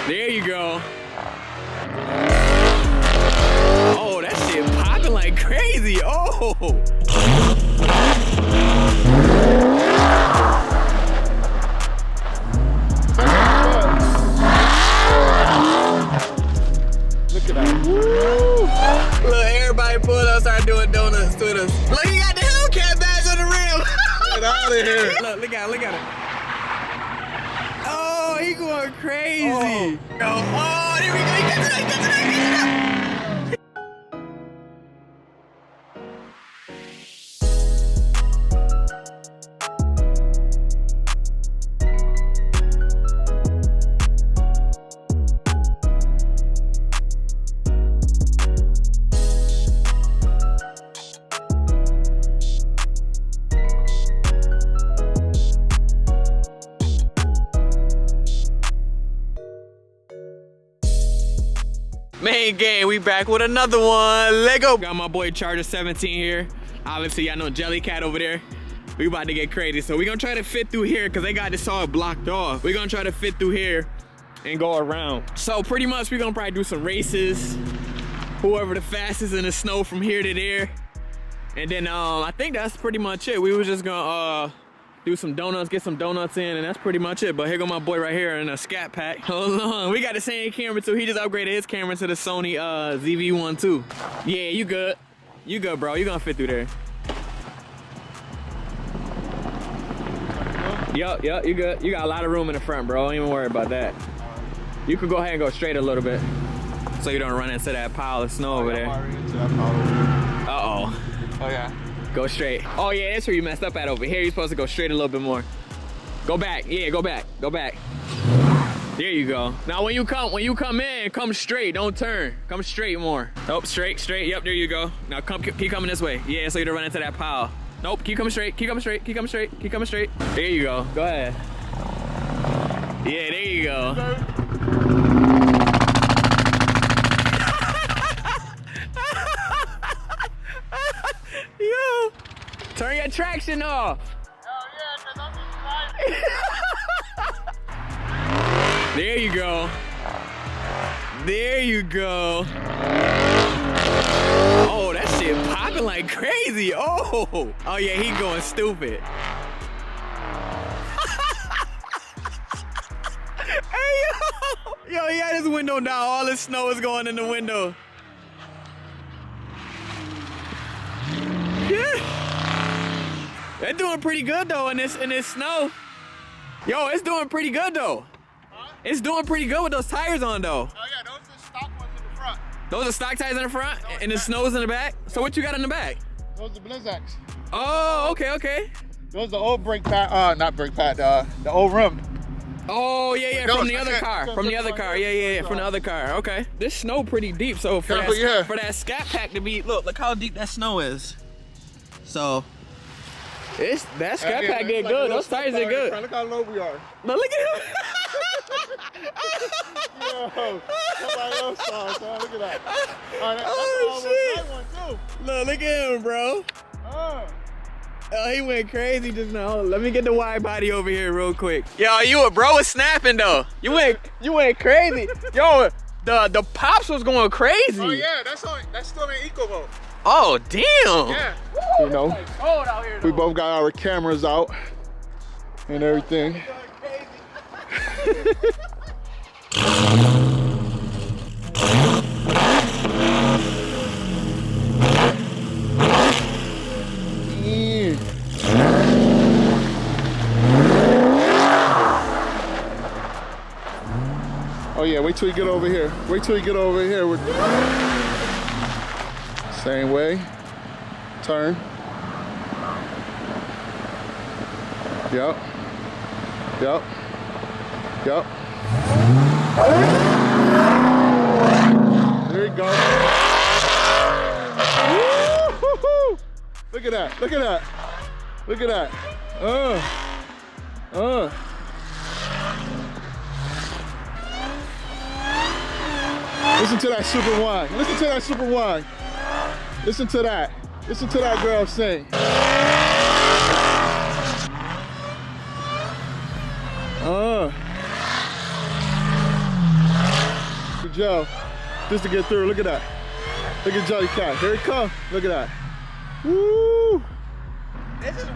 There you go. Oh, that shit popping like crazy. Oh. Look at that. Woo. Look, everybody pull up, start doing donuts to us. Look, he got the Hellcat badge on the rim. Get out of here. Look at it. Oh, he going crazy. Oh, there we go. He got to that. Main game, we back with another one. Lego. Got my boy Charger 17 here. Obviously, y'all know Jellycat over there. We about to get crazy. So we gonna try to fit through here because they got this all blocked off. We gonna try to fit through here and go around. So pretty much we gonna probably do some races. Whoever the fastest in the snow from here to there. And then I think that's pretty much it. We was just gonna do some donuts, get some donuts in, and that's pretty much it. But here go my boy right here in a SCATPACK. Hold on, we got the same camera too. He just upgraded his camera to the Sony ZV-1 too. Yeah, you good. You good, bro. You gonna fit through there. Yup, you good. You got a lot of room in the front, bro. Don't even worry about that. You could go ahead and go straight a little bit so you don't run into that pile of snow over there. Uh-oh. Oh, yeah. Go straight. Oh yeah, that's where you messed up at over here. You're supposed to go straight a little bit more. Go back. Yeah, go back. Go back. There you go. Now when you come in, come straight. Don't turn. Come straight more. Nope, straight. Yep, there you go. Now keep coming this way. Yeah, so you don't run into that pile. Nope, keep coming straight. Keep coming straight. There you go. Go ahead. Yeah, there you go. Yo, turn your traction off. Oh yeah, because I'm just driving. There you go. There you go. Oh, that shit popping like crazy. Oh yeah, he going stupid. Hey yo, he had his window down. All the snow is going in the window. Yeah, they're doing pretty good though in this snow. Yo, it's doing pretty good though. Huh? It's doing pretty good with those tires on though. Oh yeah, those are stock ones in the front. Those are stock tires in the front, and the snow's in the back. So what you got in the back? Those are Blizzaks. Oh, okay. Those are the old brake pad, not brake pad, the old rim. Oh yeah, from the other car. From the other car. Yeah, from the other car. Okay. This snow pretty deep, so for that SCATPACK to be, look how deep that snow is. So that SCATPACK did good. Those tires did good. Look how low we are. No, look at him. Yo, somebody else saw it, son. Look at that. Oh shit. That one too. Look at him, bro. Oh, he went crazy just now. Let me get the wide body over here real quick. Yo, bro was snapping though. You went crazy. Yo, the pops was going crazy. Oh yeah, that's still in eco mode. Oh damn. Yeah. You know, it's cold out here, though. We both got our cameras out and everything. Oh yeah, wait till you get over here. Same way. Turn. Yep. There you go. Woo-hoo-hoo. Look at that. Listen to that super wine. Listen to that girl sing. gel just to get through. Look at that. Look at Jelly Cat. Here it comes. Look at that. Woo! This is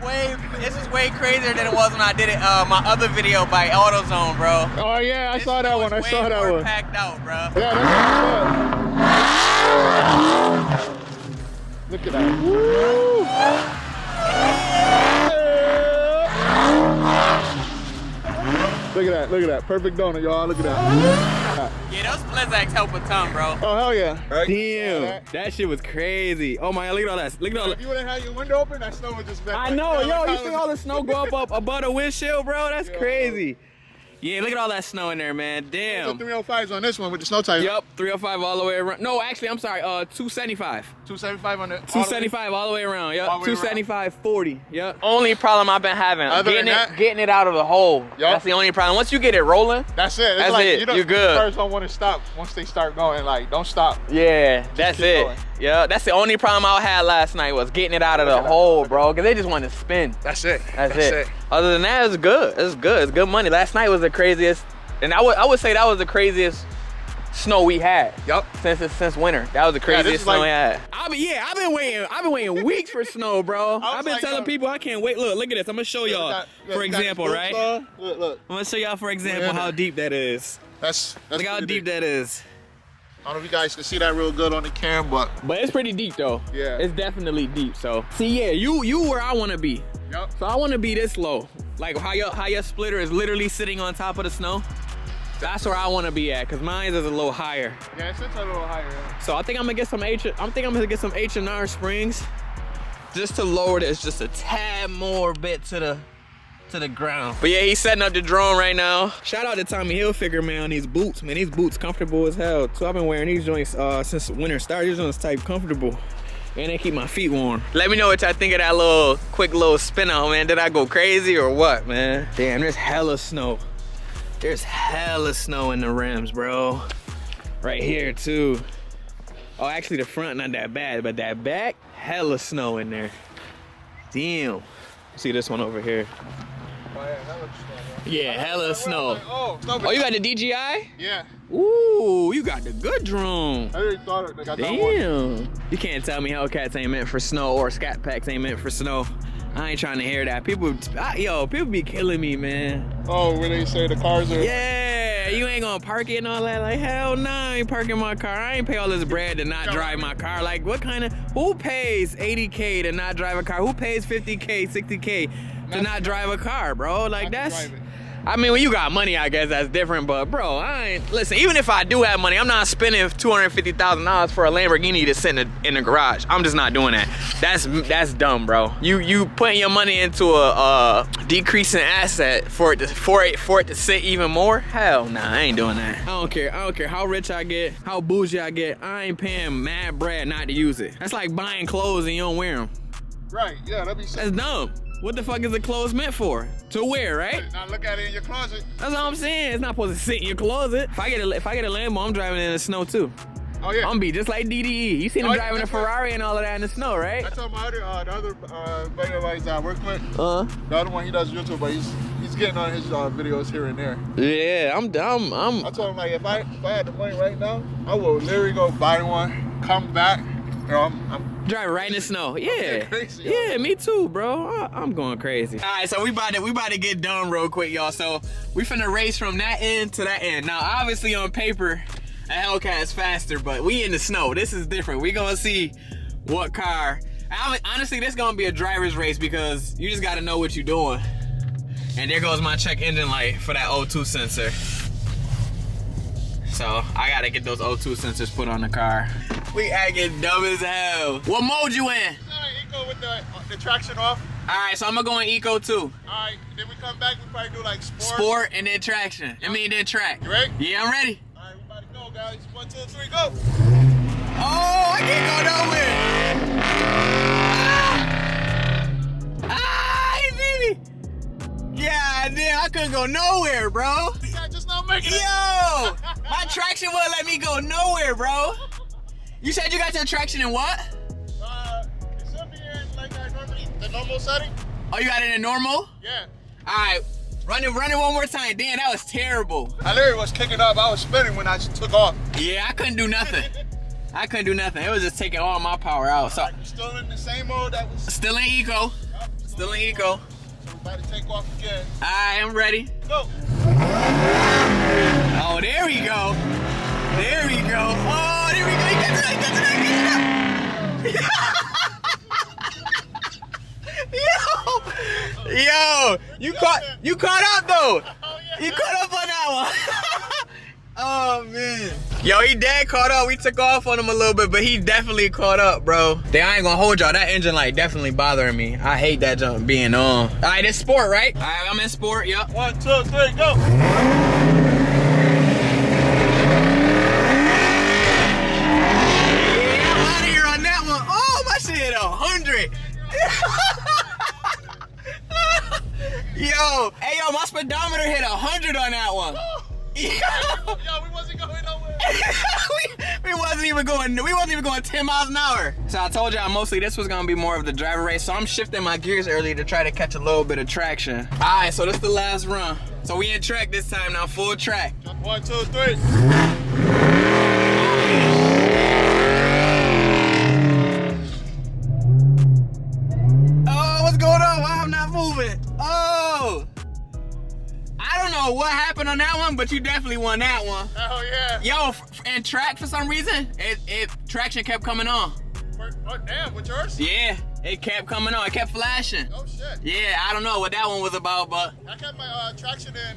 way crazier than it was when I did it my other video by AutoZone, bro. Oh yeah, I saw that one. I saw that one. Packed out, bro. Yeah, that's what. Look at that. Woo! Look at that. Look at that. Perfect donut, y'all. Look at that. Yeah, those Blizzaks help a ton, bro. Oh hell yeah. Right? Damn, that shit was crazy. Oh my God, look at all that. Look at all that. If you would have had your window open, that snow would just been. I know, yo, you see all the snow go up above the windshield, bro? That's crazy. Yeah, look at all that snow in there, man. Damn. So 305s on this one with the snow tires. Yep, 305 all the way around. No, actually, I'm sorry. 275. 275 on the. 275 all the way around. Yep. 275 40. Yep. Only problem I've been having, getting it out of the hole. Yep. That's the only problem. Once you get it rolling, that's it. It's that's like, it. You're good. First don't want to stop. Once they start going, like, don't stop. Yeah, that's it. Going. Yeah, that's the only problem I had last night was getting it out of the hole, bro. Cause they just want to spin. That's it. That's it. Other than that, it's good. It's good. It's good money. Last night was the craziest, and I would say that was the craziest snow we had. Yep. Since winter. That was the craziest snow we had. I've been waiting weeks for snow, bro. I've been telling people I can't wait. Look at this. I'm gonna show y'all for example, right? Look. I'm gonna show y'all for example how deep that is. That's look how deep that is. I don't know if you guys can see that real good on the cam, but it's pretty deep though. Yeah. It's definitely deep. So see, yeah, you where I wanna be. Yep. So I wanna be this low. Like how your splitter is literally sitting on top of the snow. That's where I want to be at, cause mine is a little higher. Yeah, it sits a little higher. Yeah. So I think I'm gonna get some H&R springs, just to lower this just a tad more bit to the ground. But yeah, he's setting up the drone right now. Shout out to Tommy Hilfiger, man, on these boots, man. These boots comfortable as hell. So I've been wearing these joints since winter started. These joints type comfortable, and they keep my feet warm. Let me know what y'all think of that quick little spin out, man. Did I go crazy or what, man? Damn, there's hella snow. There's hella snow in the rims, bro. Right here, too. Oh, actually, the front not that bad, but that back, hella snow in there. Damn. See this one over here? Oh, yeah, hella snow. Yeah, hella snow. Oh, you got the DJI? Yeah. Ooh, you got the good drone. I already thought it. Damn. You can't tell me Hellcats ain't meant for snow or SCATPACks ain't meant for snow. I ain't trying to hear that. People be killing me, man. Oh, where they say the cars are... Yeah, you ain't gonna park it and all that. Like, hell no, I ain't parking my car. I ain't pay all this bread to not drive my car. Like, who pays 80K to not drive a car? Who pays 50K, 60K to not drive a car, bro? Like, that's... I mean, when you got money, I guess that's different, but bro, listen, even if I do have money, I'm not spending $250,000 for a Lamborghini to sit in the garage. I'm just not doing that. That's dumb, bro. You putting your money into a decreasing asset for it to sit even more? Hell nah, I ain't doing that. I don't care how rich I get, how bougie I get, I ain't paying mad bread not to use it. That's like buying clothes and you don't wear them. Right, yeah, that'd be sick. That's dumb. What the fuck is the clothes meant for? To wear, right? Now look at it in your closet. That's all I'm saying. It's not supposed to sit in your closet. If I get a Lambo, I'm driving in the snow too. Oh yeah. I'm gonna be just like DDE. You seen him driving a Ferrari and all of that in the snow, right? I told my the other buddy of mine I work with. The other one, he does YouTube, but he's getting on his videos here and there. Yeah, I'm. I told him like if I had the money right now, I will literally go buy one, come back. You know, I'm driving right in the snow. Yeah. Crazy, yeah, me too, bro. I'm going crazy. All right, so we about to get done real quick, y'all. So we finna race from that end to that end. Now, obviously on paper, a Hellcat is faster, but we in the snow. This is different. We gonna see what car. Honestly, this gonna be a driver's race because you just gotta know what you're doing. And there goes my check engine light for that O2 sensor. So I gotta get those O2 sensors put on the car. We acting dumb as hell. What mode you in? Eco with the traction off. All right, so I'm gonna go in Eco too. All right, then we come back, we probably do like sport. Sport and then traction. Yep. I mean, then track. You ready? Yeah, I'm ready. All right, we about to go, guys. 1, 2, 3, go. Oh, I can't go nowhere. He beat me. God damn, I couldn't go nowhere, bro. Yeah, just not making it. Yo, my traction wouldn't let me go nowhere, bro. You said you got your traction in what? It should be in like the normal setting. Oh, you got it in normal? Yeah. All right, Run it one more time. Damn, that was terrible. I literally was kicking up. I was spinning when I just took off. Yeah, I couldn't do nothing. I couldn't do nothing. It was just taking all my power out. So Right, you still in the same mode that was. still in eco. Yep, Still in the eco. mode. So we're about to take off again. I am ready. Go. Oh, there we go. There we go. Oh, there we go. He got to that. Yo, you caught up though. You caught up on that one. Oh man. Yo, he dead caught up. We took off on him a little bit, but he definitely caught up, bro. Damn, I ain't gonna hold y'all. That engine light definitely bothering me. I hate that jump being on. All right, it's sport, right? All right, I'm in sport. Yep. 1, 2, 3, go. Yeah, I'm out of here on that one. Oh, my shit hit 100. Yo, hey yo, my speedometer hit 100 on that one. Yo, we wasn't going nowhere. we wasn't even going 10 miles an hour. So I told y'all mostly this was gonna be more of the driver race. So I'm shifting my gears early to try to catch a little bit of traction. All right, so this is the last run. So we in track this time now, full track. 1, 2, 3. Oh, what's going on? Why I'm not moving? Oh, I don't know what happened on that one, but you definitely won that one. Hell yeah. Yo, and track for some reason, traction kept coming on. Oh damn, with yours? Yeah, it kept coming on. It kept flashing. Oh shit. Yeah, I don't know what that one was about, but I kept my traction in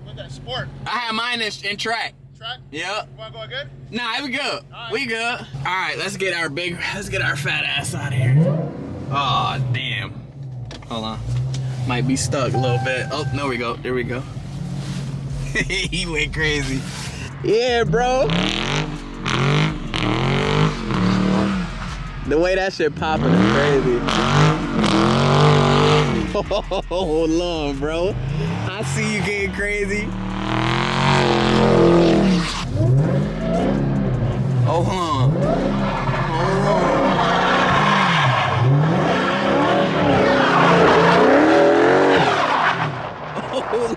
with that sport. I had mine in track. Track? Yep. You wanna go again? Nah, we good. Right. We good. All right, let's get our fat ass out of here. Oh damn. Hold on. Might be stuck a little bit. Oh, there we go. There we go. He went crazy. Yeah, bro. The way that shit popping is crazy. Hold on, bro. I see you getting crazy. Oh, hold on. Hold on.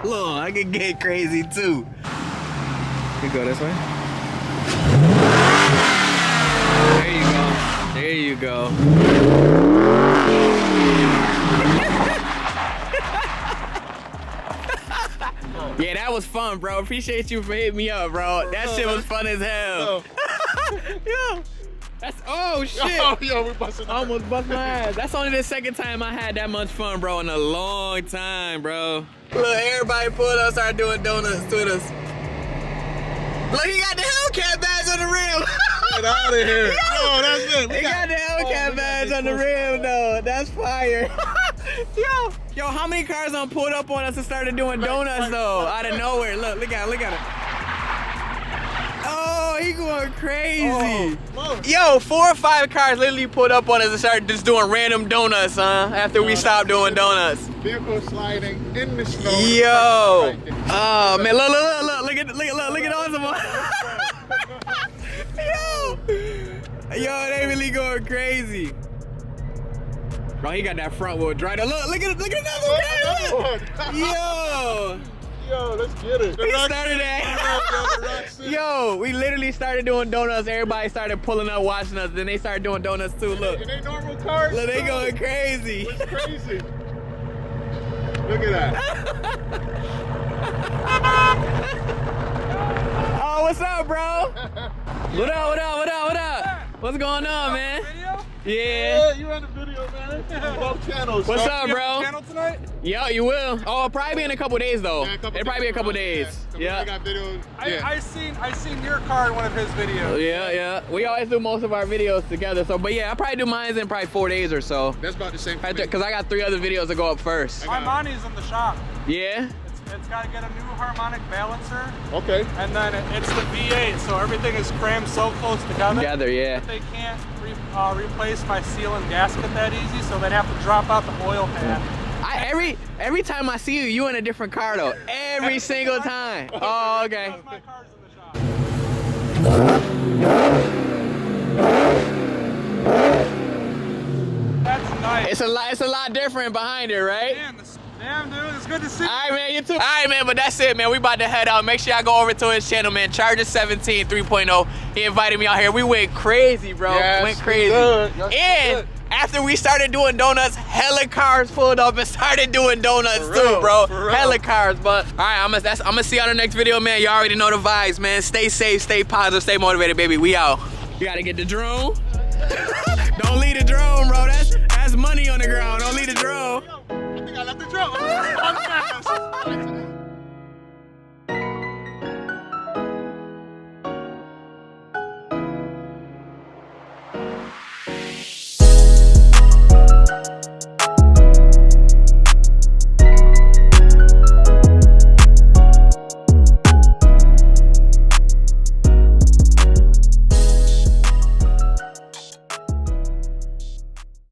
Hold on, I can get crazy too. You go this way. There you go. There you go. Yeah, that was fun, bro. Appreciate you for hitting me up, bro. That shit was fun as hell. Yo, that's, oh shit. Yo, we busting. I almost bust my ass. That's only the second time I had that much fun, bro, in a long time, bro. Look, everybody pulled up, started doing donuts to us. Look, he got the Hellcat badge on the rim. Get out of here. Yo, that's it. He got the Hellcat badge on the rim, though. That's fire. Yo, how many cars done pulled up on us and started doing donuts, though? Out of nowhere. Look at it. Oh, he going crazy. Oh, Yo, 4 or 5 cars literally pulled up on us and started just doing random donuts, huh? After we stopped doing donuts. vehicle sliding in the snow. Yo. Oh man, look at awesome. Yo, they really going crazy. Bro, he got that front wheel drive. Look at that one. Yo. Yo, let's get it. We started that. Yo, we literally started doing donuts. Everybody started pulling up, watching us. Then they started doing donuts too. Look. And they normal cars. Look, they going crazy. It's crazy. Look at that. Oh, what's up, bro? What up? What's going on, man? Yeah. You in the video, man. Both channels. What's up, bro? Channel tonight? Yeah, you will. Oh, it'll probably be in a couple days, though. Yeah, It'll probably be a couple days. Yeah. Yeah. Got videos. I seen your car in one of his videos. Yeah. We always do most of our videos together. So, but yeah, I'll probably do mine in probably 4 days or so. That's about the same. Because I got 3 other videos to go up first. My money's in the shop. Yeah? It's got to get a new harmonic balancer, Okay. and then it's the V8, so everything is crammed so close together. Yeah. That they can't replace my seal and gasket that easy, so they'd have to drop out the oil pan. Every time I see you, you in a different car though. Every single time. Oh, okay. Because my car's in the shop. That's nice. It's a lot different behind it, right? Man, Damn, dude, it's good to see you. All right, man, you too. All right, man, but that's it, man. We about to head out. Make sure y'all go over to his channel, man. Charger 17 3.0. He invited me out here. We went crazy, bro. Yes, went crazy. good. Yes, And good. after we started doing donuts, hella cars pulled up and started doing donuts For too, real, bro. for real. Hella cars, but all right, I'm gonna see y'all in the next video, man. Y'all already know the vibes, man. Stay safe, stay positive, stay motivated, baby. We out. You gotta get the drone. Don't leave the drone, bro. That's money on the ground. Don't leave the drone. I think I left the drone.